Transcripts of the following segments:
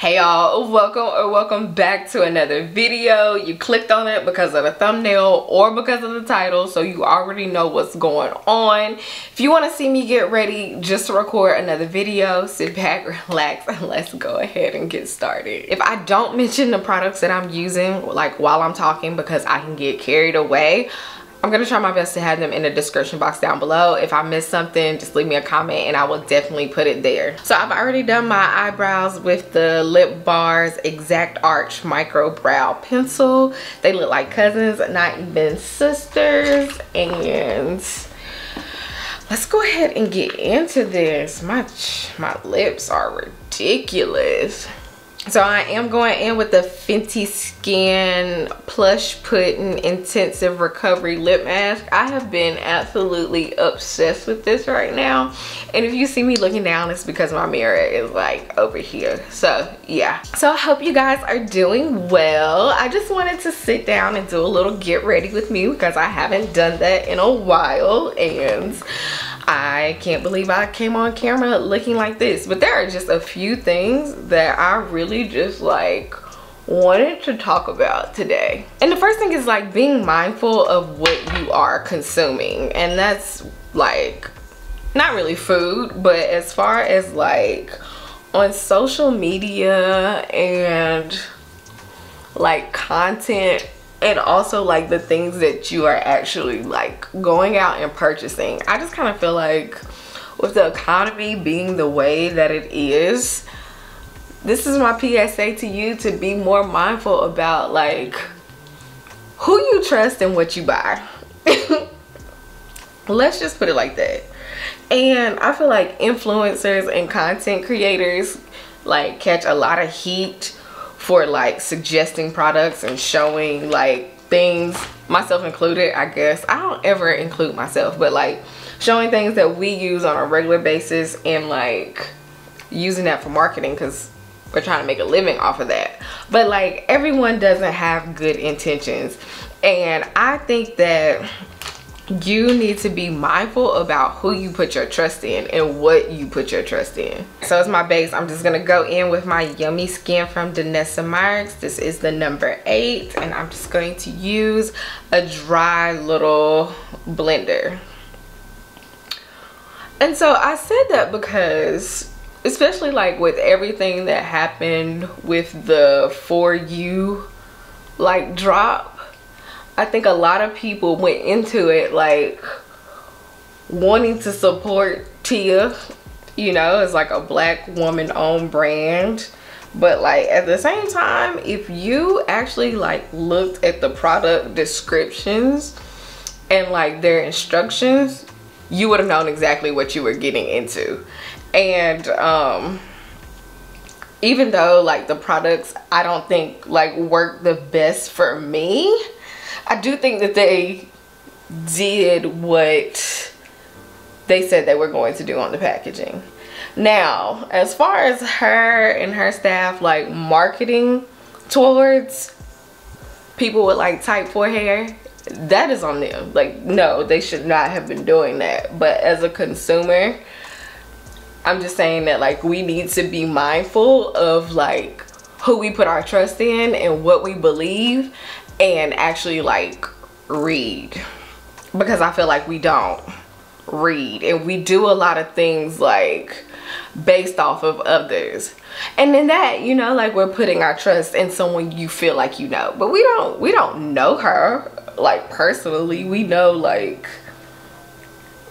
Hey y'all, welcome back to another video. You clicked on it because of the thumbnail or because of the title, so you already know what's going on. If you want to see me get ready just to record another video, sit back, relax, and let's go ahead and get started. If I don't mention the products that I'm using like while I'm talking because I can get carried away, I'm gonna try my best to have them in the description box down below. If I miss something, just leave me a comment and I will definitely put it there. So I've already done my eyebrows with the Lip Bar's Exact Arch Micro Brow Pencil. They look like cousins, not even sisters. And let's go ahead and get into this. My lips are ridiculous. So I am going in with the Fenty Skin Plush Pudding Intensive Recovery Lip Mask. I have been absolutely obsessed with this right now. And if you see me looking down, it's because my mirror is like over here. So yeah. So I hope you guys are doing well. I just wanted to sit down and do a little get ready with me because I haven't done that in a while. And I can't believe I came on camera looking like this, but there are just a few things that I really just like wanted to talk about today. And the first thing is like being mindful of what you are consuming, and that's like not really food, but as far as like on social media and like content, and also like the things that you are actually like going out and purchasing. I just kind of feel like with the economy being the way that it is, this is my PSA to you, to be more mindful about like who you trust and what you buy. Let's just put it like that. And I feel like influencers and content creators like catch a lot of heat for like suggesting products and showing like things, myself included, I guess. I don't ever include myself, but like showing things that we use on a regular basis and like using that for marketing because we're trying to make a living off of that. But like everyone doesn't have good intentions, and I think that you need to be mindful about who you put your trust in and what you put your trust in. So as my base, I'm just gonna go in with my Yummy Skin from 𝐷𝐸𝐿. This is the number 8, and I'm just going to use a dry little blender. And so I said that because, especially like with everything that happened with the For You like drop, I think a lot of people went into it like wanting to support Tia, you know, it's like a black woman owned brand. But like at the same time, if you actually like looked at the product descriptions and like their instructions, you would have known exactly what you were getting into. And even though like the products I don't think like work the best for me, I do think that they did what they said they were going to do on the packaging. Now, as far as her and her staff like marketing towards people with like type 4 hair, that is on them. Like, no, they should not have been doing that. But as a consumer, I'm just saying that like we need to be mindful of like who we put our trust in and what we believe, and actually like read, because I feel like we don't read and we do a lot of things like based off of others, and in that, you know, like we're putting our trust in someone you feel like you know, but we don't know her like personally. We know like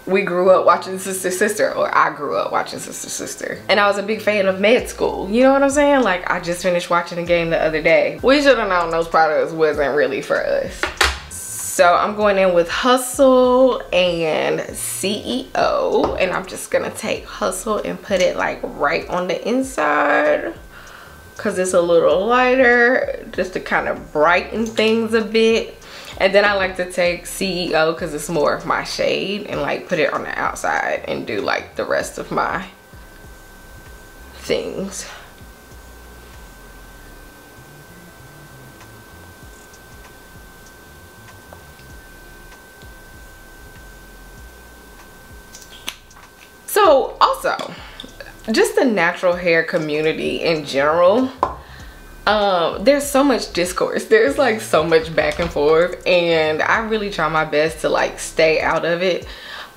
we grew up watching Sister Sister, or I grew up watching Sister Sister, and I was a big fan of Med School, you know what I'm saying? Like I just finished watching the game the other day. We should have known those products wasn't really for us. So I'm going in with Hustle and CEO, and I'm just gonna take Hustle and put it like right on the inside because it's a little lighter, just to kind of brighten things a bit. And then I like to take CEO because it's more of my shade, and like put it on the outside and do like the rest of my things. So also, just the natural hair community in general, there's so much discourse. There's like so much back and forth, and I really try my best to like stay out of it.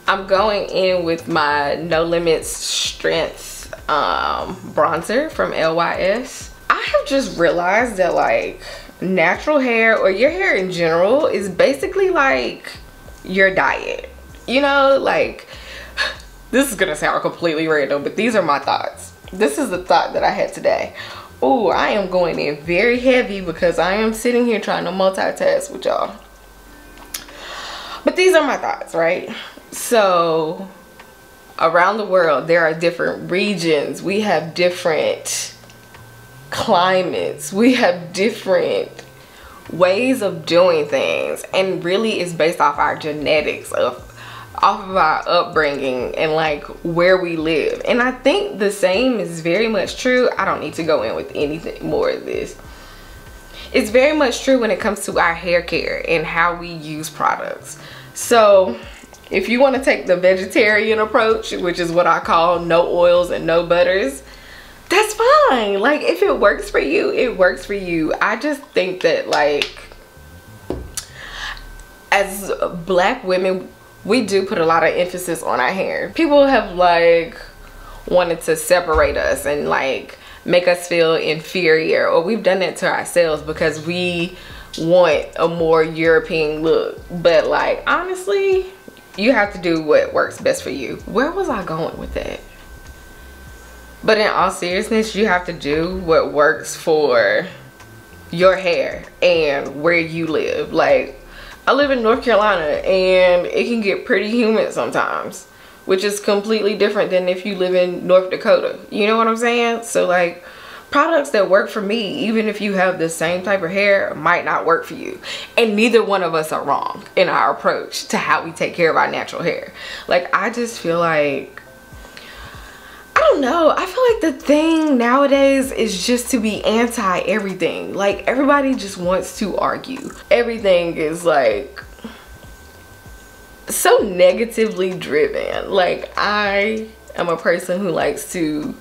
I'm going in with my No Limits Strength bronzer from LYS. I have just realized that like natural hair, or your hair in general, is basically like your diet. You know, like, this is gonna sound completely random, but these are my thoughts. This is the thought that I had today. Oh, I am going in very heavy because I am sitting here trying to multitask with y'all. But these are my thoughts, right? So around the world, there are different regions. We have different climates. We have different ways of doing things. And really it's based off our genetics, off of our upbringing, and like where we live. And I think the same is very much true. I don't need to go in with anything more of this. It's very much true when it comes to our hair care and how we use products. So if you want to take the vegetarian approach, which is what I call no oils and no butters, that's fine. Like, if it works for you, it works for you. I just think that like, as Black women, we do put a lot of emphasis on our hair. People have like wanted to separate us and like make us feel inferior, or we've done that to ourselves because we want a more European look. But like, honestly, you have to do what works best for you. Where was I going with that? But in all seriousness, you have to do what works for your hair and where you live. Like, I live in North Carolina and it can get pretty humid sometimes, which is completely different than if you live in North Dakota. You know what I'm saying? So like, products that work for me, even if you have the same type of hair, might not work for you. And neither one of us are wrong in our approach to how we take care of our natural hair. Like, I just feel like, I don't know, I feel like the thing nowadays is just to be anti everything. Like, everybody just wants to argue. Everything is like so negatively driven. Like, I am a person who likes to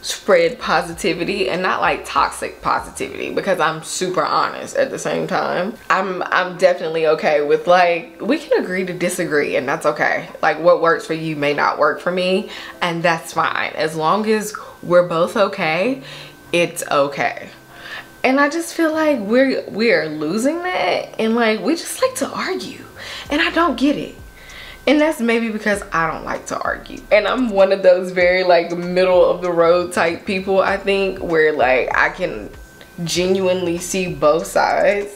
spread positivity, and not like toxic positivity, because I'm super honest at the same time. I'm definitely okay with like, we can agree to disagree, and that's okay. Like, what works for you may not work for me, and that's fine. As long as we're both okay, it's okay. And I just feel like we're losing that, and like, we just like to argue, and I don't get it. And that's maybe because I don't like to argue. And I'm one of those very like middle of the road type people, I think, where like I can genuinely see both sides.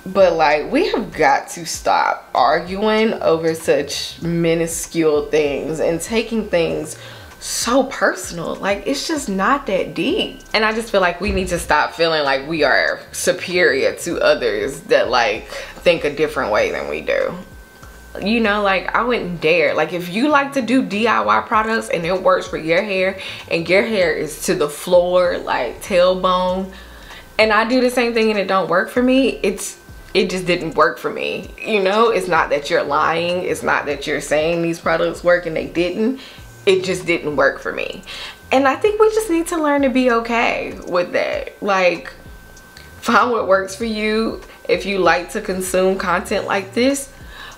But like, we have got to stop arguing over such minuscule things and taking things so personal. Like, it's just not that deep. And I just feel like we need to stop feeling like we are superior to others that like think a different way than we do. You know, like, I wouldn't dare. Like, if you like to do DIY products and it works for your hair, and your hair is to the floor, like tailbone, and I do the same thing and it don't work for me, it just didn't work for me. You know, it's not that you're lying. It's not that you're saying these products work and they didn't. It just didn't work for me. And I think we just need to learn to be okay with that. Like, find what works for you. If you like to consume content like this,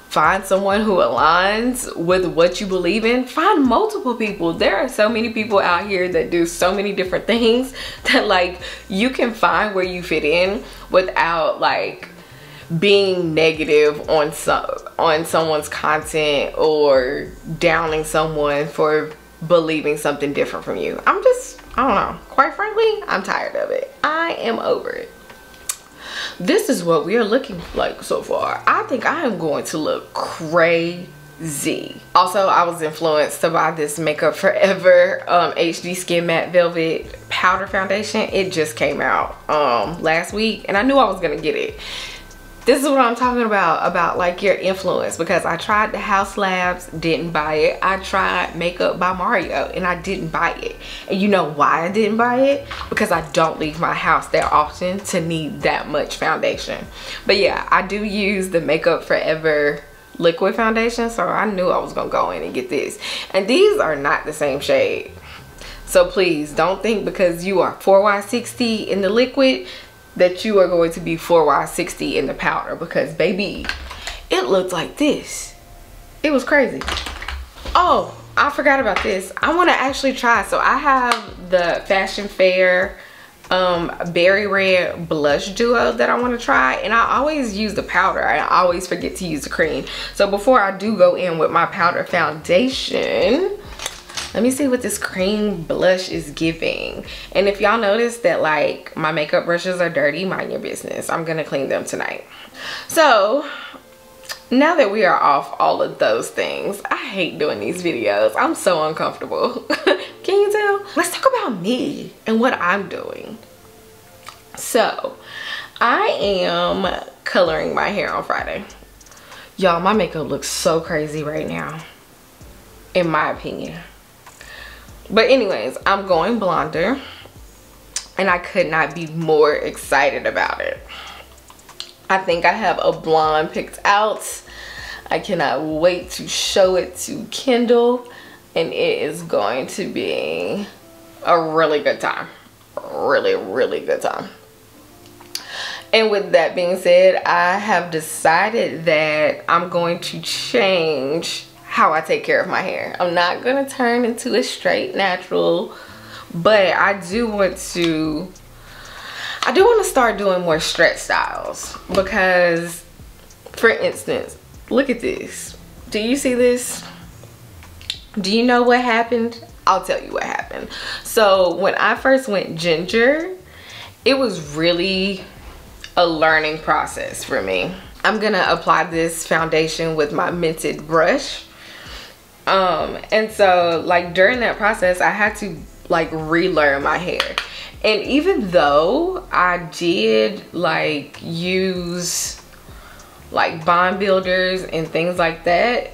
find someone who aligns with what you believe in. Find multiple people. There are so many people out here that do so many different things that like, you can find where you fit in without like being negative on someone's content or downing someone for believing something different from you. I don't know. Quite frankly, I'm tired of it. I am over it. This is what we are looking like so far. I think I am going to look crazy. Also, I was influenced to buy this Makeup Forever HD Skin Matte Velvet Powder Foundation. It just came out last week, and I knew I was gonna get it. This is what I'm talking about like your influence, because I tried the House Labs, didn't buy it. I tried Makeup by Mario and I didn't buy it. And you know why I didn't buy it? Because I don't leave my house that often to need that much foundation. But yeah, I do use the Makeup Forever liquid foundation, so I knew I was gonna go in and get this. And these are not the same shade. So please don't think because you are 4Y60 in the liquid that you are going to be 4Y60 in the powder, because baby, it looked like this. It was crazy. Oh, I forgot about this. I want to actually try. So I have the Fashion Fair berry red blush duo that I want to try, and I always use the powder. I always forget to use the cream. So before I do go in with my powder foundation, let me see what this cream blush is giving. And if y'all notice that like my makeup brushes are dirty, mind your business. I'm gonna clean them tonight. So now that we are off all of those things, I hate doing these videos. I'm so uncomfortable. Can you tell? Let's talk about me and what I'm doing. So I am coloring my hair on Friday. Y'all, my makeup looks so crazy right now, in my opinion. But anyways, I'm going blonder, and I could not be more excited about it. I think I have a blonde picked out. I cannot wait to show it to Kendall, and it is going to be a really good time. Really, really good time. And with that being said, I have decided that I'm going to change how I take care of my hair. I'm not gonna turn into a straight natural, but I do want to start doing more stretch styles, because for instance, look at this. Do you see this? Do you know what happened? I'll tell you what happened. So when I first went ginger, it was really a learning process for me. I'm gonna apply this foundation with my minted brush. And so like during that process, I had to like relearn my hair. And even though I did like use like bond builders and things like that,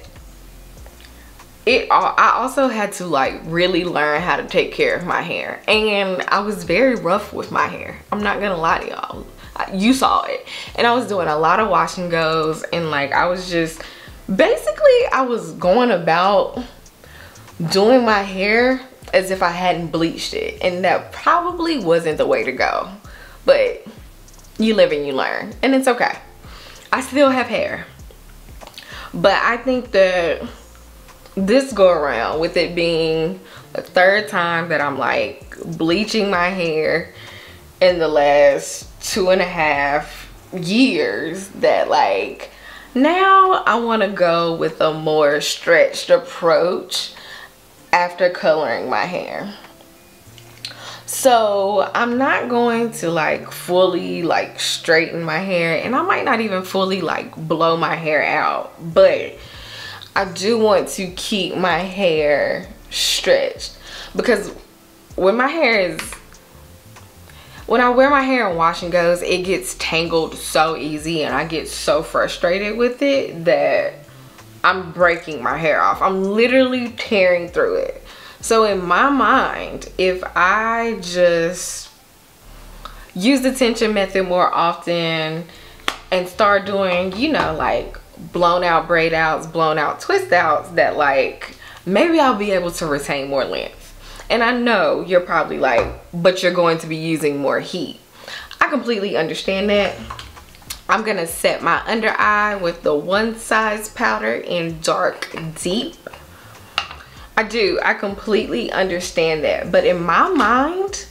I also had to like really learn how to take care of my hair. And I was very rough with my hair. I'm not gonna lie to y'all. You saw it. And I was doing a lot of wash and goes, and like I was just basically, I was going about doing my hair as if I hadn't bleached it, and that probably wasn't the way to go. But you live and you learn, and it's okay. I still have hair, but I think that this go around, with it being the third time that I'm like bleaching my hair in the last 2.5 years, that like now I want to go with a more stretched approach after coloring my hair. So I'm not going to like fully like straighten my hair, and I might not even fully like blow my hair out, but I do want to keep my hair stretched, because when I wear my hair in wash and goes, it gets tangled so easy, and I get so frustrated with it that I'm breaking my hair off. I'm literally tearing through it. So in my mind, if I just use the tension method more often and start doing, you know, like blown out braid outs, blown out twist outs, that like maybe I'll be able to retain more length. And I know you're probably like, but you're going to be using more heat. I completely understand that. I'm gonna set my under eye with the One Size powder in Dark Deep. I completely understand that. But in my mind,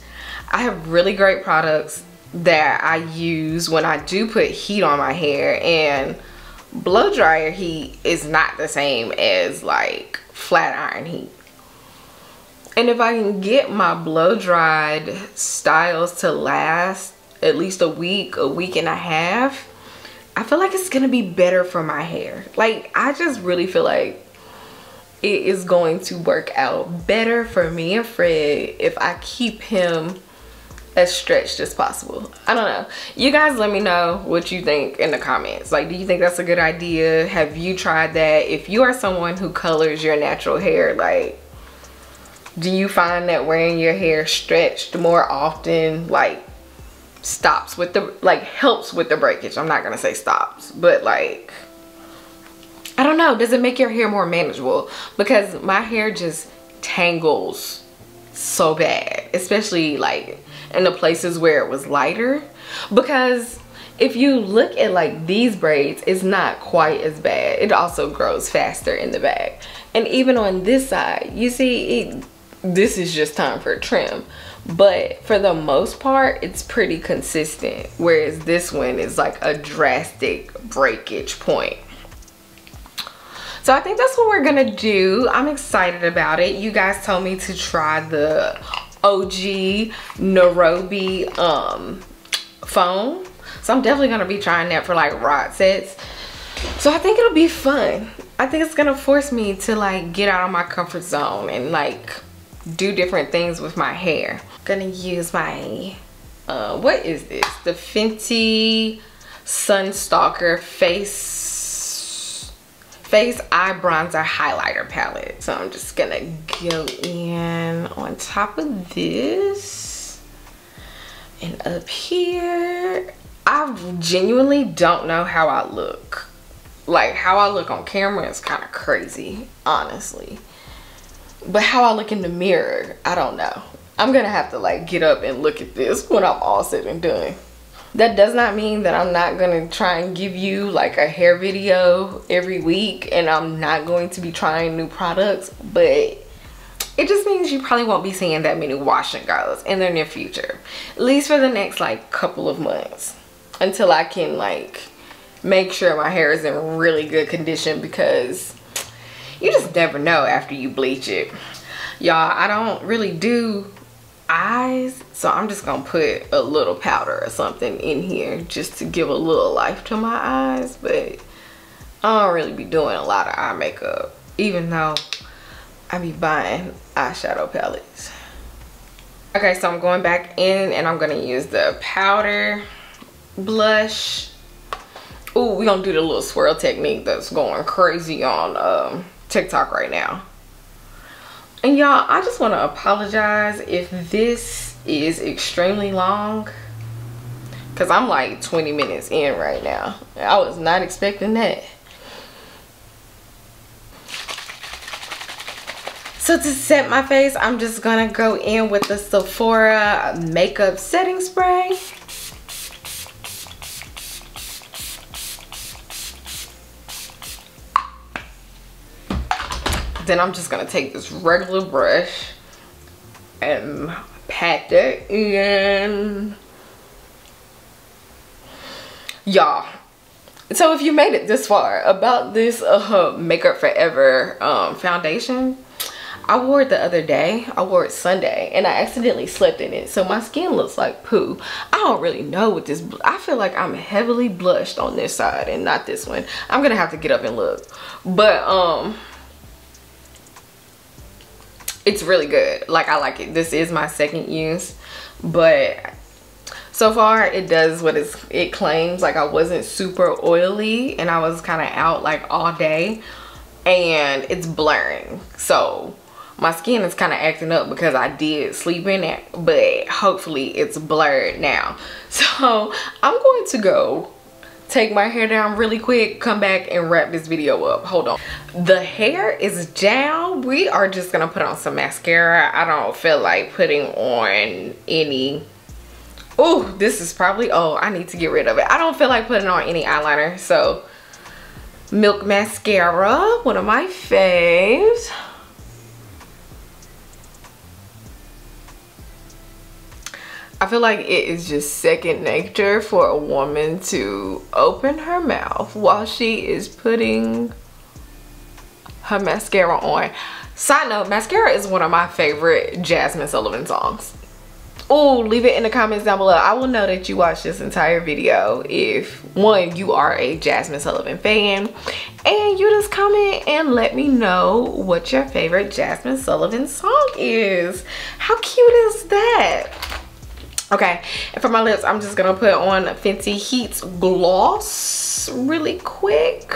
I have really great products that I use when I do put heat on my hair, and blow dryer heat is not the same as like flat iron heat. And if I can get my blow dried styles to last at least a week and a half, I feel like it's gonna be better for my hair. Like, I just really feel like it is going to work out better for me and Fred if I keep him as stretched as possible. I don't know. You guys let me know what you think in the comments. Like, do you think that's a good idea? Have you tried that? If you are someone who colors your natural hair, like, do you find that wearing your hair stretched more often like stops with the, like, helps with the breakage? I'm not gonna say stops, but like, I don't know, does it make your hair more manageable? Because my hair just tangles so bad, especially like in the places where it was lighter, because if you look at like these braids, it's not quite as bad. It also grows faster in the back. And even on this side, you see, this is just time for a trim. But for the most part, it's pretty consistent. Whereas this one is like a drastic breakage point. So I think that's what we're gonna do. I'm excited about it. You guys told me to try the OG Nairobi foam. So I'm definitely gonna be trying that for like rod sets. So I think it'll be fun. I think it's gonna force me to like get out of my comfort zone and like do different things with my hair. Gonna use my, what is this? The Fenty Sunstalker Face Eye Bronzer Highlighter Palette. So I'm just gonna go in on top of this and up here. I genuinely don't know how I look. Like how I look on camera is kind of crazy, honestly. But how I look in the mirror, I don't know. I'm gonna have to like get up and look at this when I'm all said and done. That does not mean that I'm not gonna try and give you like a hair video every week, and I'm not going to be trying new products, but it just means you probably won't be seeing that many wash and goes in the near future. At least for the next like couple of months, until I can like make sure my hair is in really good condition, because you just never know after you bleach it. Y'all, I don't really do eyes, so I'm just gonna put a little powder or something in here just to give a little life to my eyes. But I don't really be doing a lot of eye makeup, even though I be buying eyeshadow palettes. Okay, so I'm going back in and I'm gonna use the powder blush. Ooh, we're gonna do the little swirl technique that's going crazy on TikTok right now. And y'all, I just want to apologize if this is extremely long, because I'm like 20 minutes in right now. I was not expecting that. So to set my face, I'm just gonna go in with the Sephora makeup setting spray. Then I'm just gonna take this regular brush and pat that in. Y'all, so if you made it this far about this Makeup Forever foundation, I wore it the other day. I wore it Sunday and I accidentally slept in it, so my skin looks like poo. I don't really know what this, I feel like I'm heavily blushed on this side and not this one. I'm gonna have to get up and look, but it's really good. Like, I like it. This is my second use, but so far it does what it claims. Like, I wasn't super oily and I was kind of out like all day, and it's blurring, so my skin is kind of acting up because I did sleep in it, but hopefully it's blurred now. So I'm going to go take my hair down really quick, come back and wrap this video up. Hold on. The hair is down. We are just gonna put on some mascara. I don't feel like putting on any, oh, this is probably, oh, I need to get rid of it. I don't feel like putting on any eyeliner, so Milk mascara, one of my faves. I feel like it is just second nature for a woman to open her mouth while she is putting her mascara on. Side note, mascara is one of my favorite Jazmine Sullivan songs. Oh, leave it in the comments down below. I will know that you watched this entire video if, one, you are a Jazmine Sullivan fan, and you just comment and let me know what your favorite Jazmine Sullivan song is. How cute is that? Okay, and for my lips, I'm just gonna put on Fenty Heat's gloss really quick.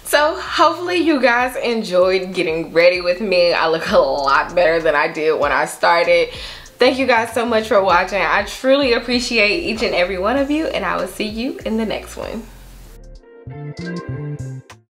So hopefully you guys enjoyed getting ready with me. I look a lot better than I did when I started. Thank you guys so much for watching. I truly appreciate each and every one of you, and I will see you in the next one.